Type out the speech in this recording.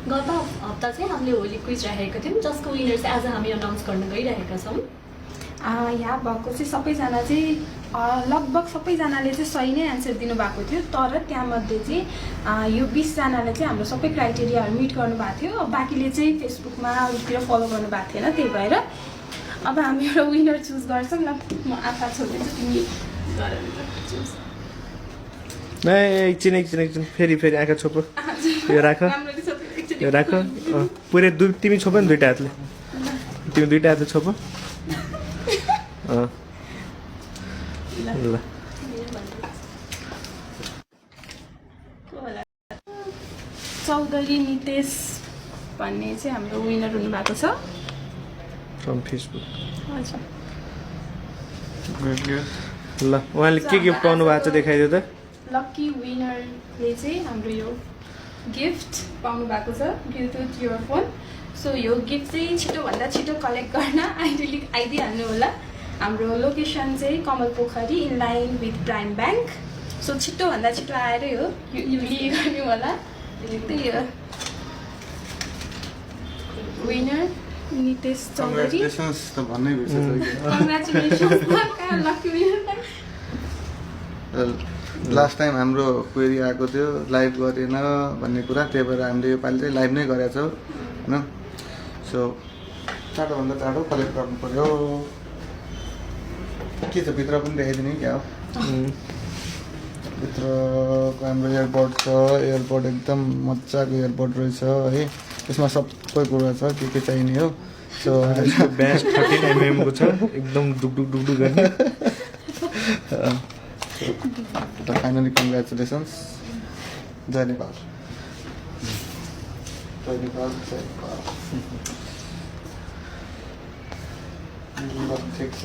गत हप्ता चाहिँ हामीले होली क्विज राखेको थियौँ जसको विनर चाहिँ आज हामी अनाउन्स गर्न गइरहेका छौँ। यहाँ भएको चाहिँ सबैजना चाहिँ लगभग सबैजनाले चाहिँ सही नै एन्सर दिनुभएको थियो, तर त्यहाँमध्ये चाहिँ यो 20जनाले चाहिँ हाम्रो सबै क्राइटेरियाहरू मिट गर्नुभएको थियो। बाँकीले चाहिँ फेसबुकमा अरूतिर फलो गर्नुभएको थिएन, त्यही भएर अब हामी एउटा विनर चुज गर्छौँ। ल म आँखा छोड्दैछु, तिमी चुज। एकछिन फेरि आँखा छोप। यो राख, यो राख। पुरै तिमी छोप नि दुईटा हातले, तिमी दुईटा हातले छोप। ल चौधरी नितेश भन्ने चाहिँ हाम्रो विनर हुनुभएको छ फ्रम फेसबुक। हजुर ल उहाँले के गिफ्ट पाउनु भएको छ देखाइदियो त। लकी विनरले चाहिँ हाम्रो यो गिफ्ट पाउनु भएको छ, ब्लुटुथ इयरफोन। सो यो गिफ्ट चाहिँ छिटोभन्दा छिटो कलेक्ट गर्न आइदिइहाल्नु होला। हाम्रो लोकेसन चाहिँ Kamal Pokhari in line with Prime Bank. So छिटोभन्दा छिटो आएरै हो यो गर्नु होला। त्यही हो winner Nitesh Chaudhary. Congratulations lucky विनरलाई। लास्ट टाइम हाम्रो क्वेरी आएको थियो लाइभ गरेन भन्ने कुरा, त्यही भएर हामीले योपालि चाहिँ लाइभ नै गरेका छौँ होइन। सो चाँडोभन्दा चाँडो कलेक्ट गर्नु पऱ्यो। के छ भित्र पनि देखाइदिने क्या हो। भित्रको हाम्रो एयरपोर्ट छ, एयरपोर्ट एकदम मजाको एयरपोर्ट रहेछ है। यसमा सबै कुरा छ के चाहिने हो। सो ब्याच 13mm को छ, एकदम डुकडुक गर्ने। Finally congratulations. जय नेपाल। जय नेपाल, जय नेपाल। ठिक छ।